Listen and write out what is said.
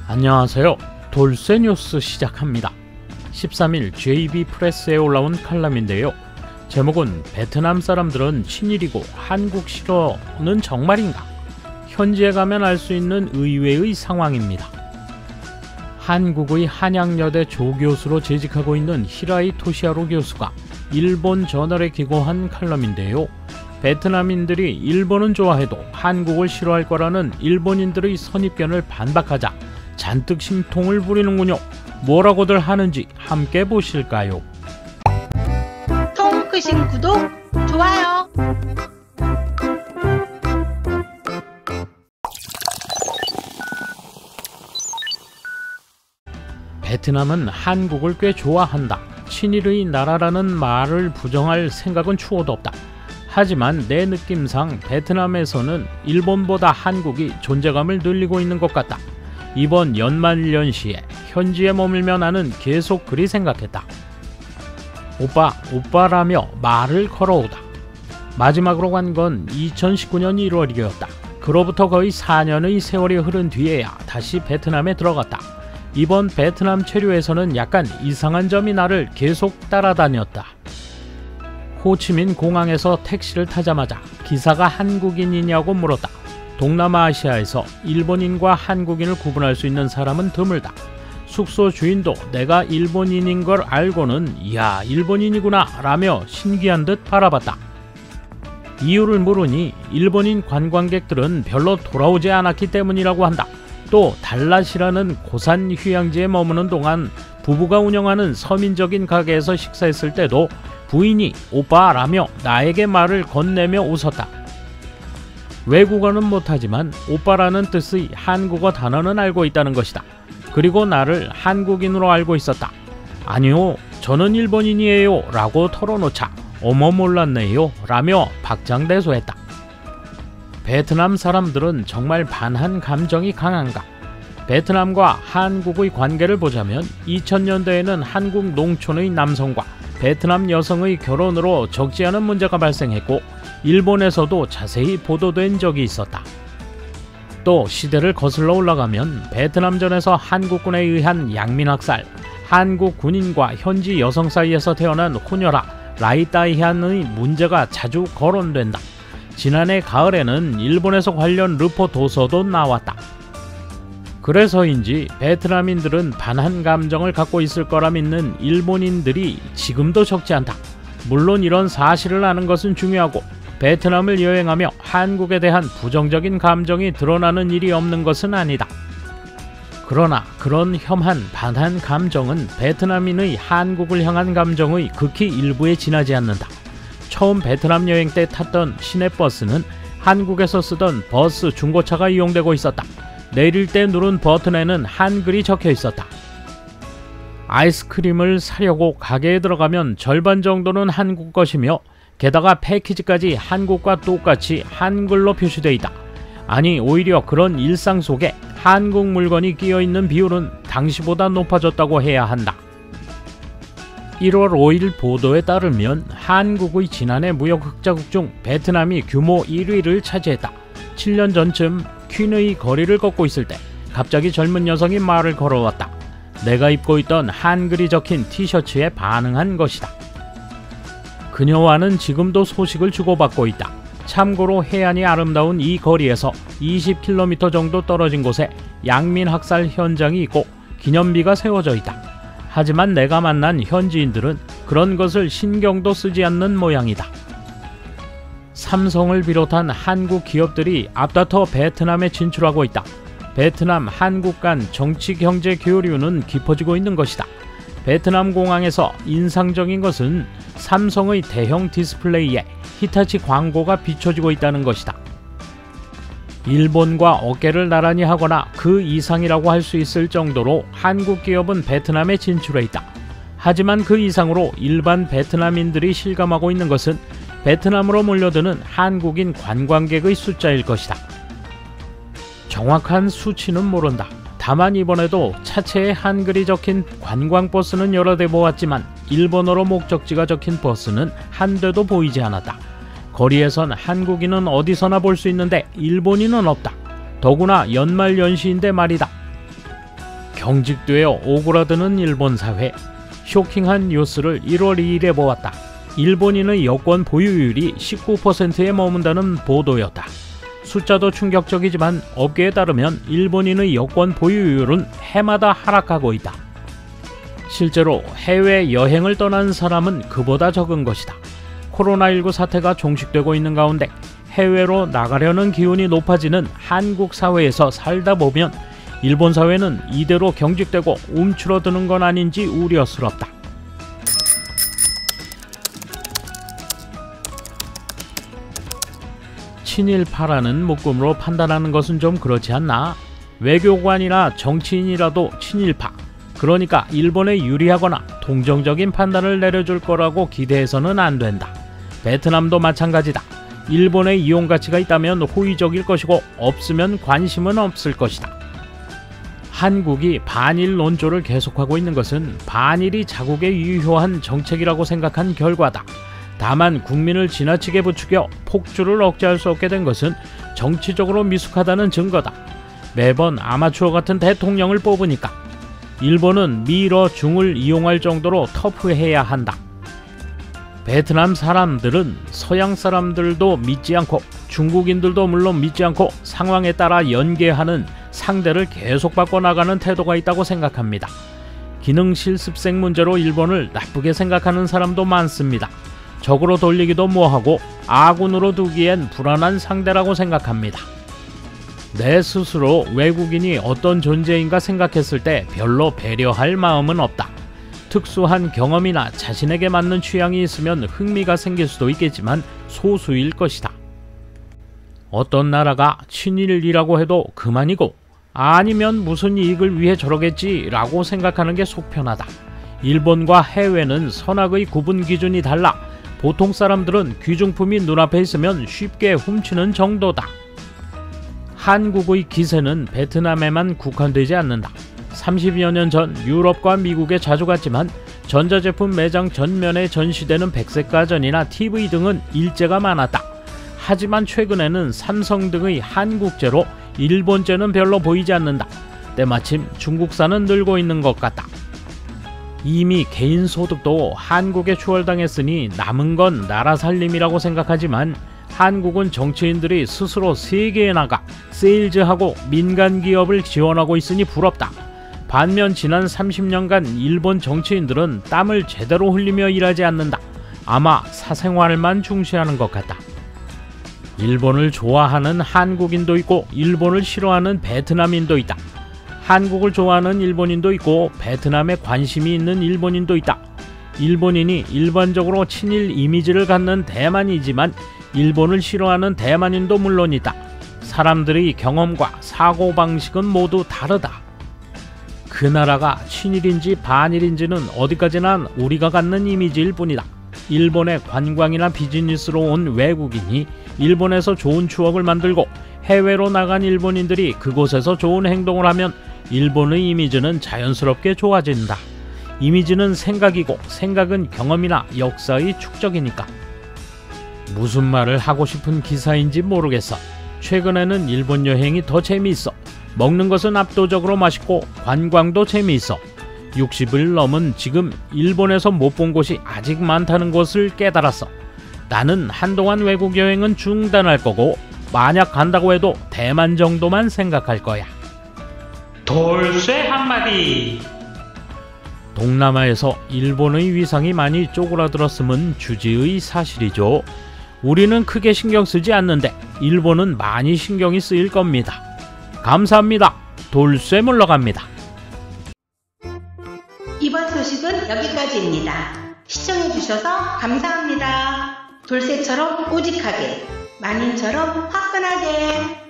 안녕하세요. 돌쇠뉴스 시작합니다. 13일 JB프레스에 올라온 칼럼인데요. 제목은 베트남 사람들은 친일이고 한국 싫어는 정말인가? 현지에 가면 알 수 있는 의외의 상황입니다. 한국의 한양여대 조교수로 재직하고 있는 히라이 토시하루 교수가 일본 저널에 기고한 칼럼인데요. 베트남인들이 일본은 좋아해도 한국을 싫어할 거라는 일본인들의 선입견을 반박하자 잔뜩 심통을 부리는군요. 뭐라고들 하는지 함께 보실까요? 통 크신 구독, 좋아요. 베트남은 한국을 꽤 좋아한다. 친일의 나라라는 말을 부정할 생각은 추호도 없다. 하지만 내 느낌상 베트남에서는 일본보다 한국이 존재감을 늘리고 있는 것 같다. 이번 연말연시에 현지에 머물며 나는 계속 그리 생각했다. 오빠, 오빠라며 말을 걸어오다. 마지막으로 간 건 2019년 1월이었다. 그로부터 거의 4년의 세월이 흐른 뒤에야 다시 베트남에 들어갔다. 이번 베트남 체류에서는 약간 이상한 점이 나를 계속 따라다녔다. 호치민 공항에서 택시를 타자마자 기사가 한국인이냐고 물었다. 동남아시아에서 일본인과 한국인을 구분할 수 있는 사람은 드물다. 숙소 주인도 내가 일본인인 걸 알고는 이야 일본인이구나 라며 신기한 듯 바라봤다. 이유를 물으니 일본인 관광객들은 별로 돌아오지 않았기 때문이라고 한다. 또 달랏이라는 고산 휴양지에 머무는 동안 부부가 운영하는 서민적인 가게에서 식사했을 때도 부인이 오빠라며 나에게 말을 건네며 웃었다. 외국어는 못하지만 오빠라는 뜻의 한국어 단어는 알고 있다는 것이다. 그리고 나를 한국인으로 알고 있었다. 아니요, 저는 일본인이에요 라고 털어놓자 어머 몰랐네요 라며 박장대소했다. 베트남 사람들은 정말 반한 감정이 강한가? 베트남과 한국의 관계를 보자면 2000년대에는 한국 농촌의 남성과 베트남 여성의 결혼으로 적지 않은 문제가 발생했고 일본에서도 자세히 보도된 적이 있었다. 또 시대를 거슬러 올라가면 베트남전에서 한국군에 의한 양민학살, 한국 군인과 현지 여성 사이에서 태어난 혼혈아 라이따이한의 문제가 자주 거론된다. 지난해 가을에는 일본에서 관련 르포 도서도 나왔다. 그래서인지 베트남인들은 반한 감정을 갖고 있을 거라 믿는 일본인들이 지금도 적지 않다. 물론 이런 사실을 아는 것은 중요하고 베트남을 여행하며 한국에 대한 부정적인 감정이 드러나는 일이 없는 것은 아니다. 그러나 그런 혐한 반한 감정은 베트남인의 한국을 향한 감정의 극히 일부에 지나지 않는다. 처음 베트남 여행 때 탔던 시내버스는 한국에서 쓰던 버스 중고차가 이용되고 있었다. 내릴 때 누른 버튼에는 한글이 적혀 있었다. 아이스크림을 사려고 가게에 들어가면 절반 정도는 한국 것이며 게다가 패키지까지 한국과 똑같이 한글로 표시되어 있다. 아니 오히려 그런 일상 속에 한국 물건이 끼어있는 비율은 당시보다 높아졌다고 해야 한다. 1월 5일 보도에 따르면 한국의 지난해 무역 흑자국 중 베트남이 규모 1위를 차지했다. 7년 전쯤 퀸의 거리를 걷고 있을 때 갑자기 젊은 여성이 말을 걸어왔다. 내가 입고 있던 한글이 적힌 티셔츠에 반응한 것이다. 그녀와는 지금도 소식을 주고받고 있다. 참고로 해안이 아름다운 이 거리에서 20km 정도 떨어진 곳에 양민학살 현장이 있고 기념비가 세워져 있다. 하지만 내가 만난 현지인들은 그런 것을 신경도 쓰지 않는 모양이다. 삼성을 비롯한 한국 기업들이 앞다퉈 베트남에 진출하고 있다. 베트남, 한국 간 정치 경제 교류는 깊어지고 있는 것이다. 베트남 공항에서 인상적인 것은 삼성의 대형 디스플레이에 히타치 광고가 비춰지고 있다는 것이다. 일본과 어깨를 나란히 하거나 그 이상이라고 할 수 있을 정도로 한국 기업은 베트남에 진출해 있다. 하지만 그 이상으로 일반 베트남인들이 실감하고 있는 것은 베트남으로 몰려드는 한국인 관광객의 숫자일 것이다. 정확한 수치는 모른다. 다만 이번에도 차체에 한글이 적힌 관광버스는 여러 대 보았지만 일본어로 목적지가 적힌 버스는 한 대도 보이지 않았다. 거리에선 한국인은 어디서나 볼 수 있는데 일본인은 없다. 더구나 연말연시인데 말이다. 경직되어 오그라드는 일본 사회. 쇼킹한 뉴스를 1월 2일에 보았다. 일본인의 여권 보유율이 19%에 머문다는 보도였다. 숫자도 충격적이지만 업계에 따르면 일본인의 여권 보유율은 해마다 하락하고 있다. 실제로 해외 여행을 떠난 사람은 그보다 적은 것이다. 코로나19 사태가 종식되고 있는 가운데 해외로 나가려는 기운이 높아지는 한국 사회에서 살다 보면 일본 사회는 이대로 경직되고 움츠러드는 건 아닌지 우려스럽다. 친일파라는 묶음으로 판단하는 것은 좀 그렇지 않나? 외교관이나 정치인이라도 친일파, 그러니까 일본에 유리하거나 동정적인 판단을 내려줄 거라고 기대해서는 안 된다. 베트남도 마찬가지다. 일본의 이용 가치가 있다면 호의적일 것이고 없으면 관심은 없을 것이다. 한국이 반일 논조를 계속하고 있는 것은 반일이 자국에 유효한 정책이라고 생각한 결과다. 다만 국민을 지나치게 부추겨 폭주를 억제할 수 없게 된 것은 정치적으로 미숙하다는 증거다. 매번 아마추어 같은 대통령을 뽑으니까. 일본은 미러 중을 이용할 정도로 터프해야 한다. 베트남 사람들은 서양 사람들도 믿지 않고 중국인들도 물론 믿지 않고 상황에 따라 연계하는 상대를 계속 바꿔나가는 태도가 있다고 생각합니다. 기능 실습생 문제로 일본을 나쁘게 생각하는 사람도 많습니다. 적으로 돌리기도 뭐하고 아군으로 두기엔 불안한 상대라고 생각합니다. 내 스스로 외국인이 어떤 존재인가 생각했을 때 별로 배려할 마음은 없다. 특수한 경험이나 자신에게 맞는 취향이 있으면 흥미가 생길 수도 있겠지만 소수일 것이다. 어떤 나라가 친일이라고 해도 그만이고 아니면 무슨 이익을 위해 저러겠지 라고 생각하는 게 속편하다. 일본과 해외는 선악의 구분 기준이 달라. 보통 사람들은 귀중품이 눈앞에 있으면 쉽게 훔치는 정도다. 한국의 기세는 베트남에만 국한되지 않는다. 30여 년 전 유럽과 미국에 자주 갔지만 전자제품 매장 전면에 전시되는 백색 가전이나 TV 등은 일제가 많았다. 하지만 최근에는 삼성 등의 한국제로 일본제는 별로 보이지 않는다. 때마침 중국산은 늘고 있는 것 같다. 이미 개인 소득도 한국에 추월당했으니 남은 건 나라 살림이라고 생각하지만 한국은 정치인들이 스스로 세계에 나가 세일즈하고 민간 기업을 지원하고 있으니 부럽다. 반면 지난 30년간 일본 정치인들은 땀을 제대로 흘리며 일하지 않는다. 아마 사생활만 중시하는 것 같다. 일본을 좋아하는 한국인도 있고 일본을 싫어하는 베트남인도 있다. 한국을 좋아하는 일본인도 있고 베트남에 관심이 있는 일본인도 있다. 일본인이 일반적으로 친일 이미지를 갖는 대만이지만 일본을 싫어하는 대만인도 물론 있다. 사람들의 경험과 사고방식은 모두 다르다. 그 나라가 친일인지 반일인지는 어디까지나 우리가 갖는 이미지일 뿐이다. 일본에 관광이나 비즈니스로 온 외국인이 일본에서 좋은 추억을 만들고 해외로 나간 일본인들이 그곳에서 좋은 행동을 하면 일본의 이미지는 자연스럽게 좋아진다. 이미지는 생각이고 생각은 경험이나 역사의 축적이니까. 무슨 말을 하고 싶은 기사인지 모르겠어. 최근에는 일본 여행이 더 재미있어. 먹는 것은 압도적으로 맛있고 관광도 재미있어. 60을 넘은 지금 일본에서 못 본 곳이 아직 많다는 것을 깨달았어. 나는 한동안 외국 여행은 중단할 거고 만약 간다고 해도 대만 정도만 생각할 거야. 돌쇠 한마디. 동남아에서 일본의 위상이 많이 쪼그라들었음은 주지의 사실이죠. 우리는 크게 신경 쓰지 않는데 일본은 많이 신경이 쓰일 겁니다. 감사합니다. 돌쇠 물러갑니다. 이번 소식은 여기까지입니다. 시청해주셔서 감사합니다. 돌쇠처럼 우직하게, 마님처럼 화끈하게.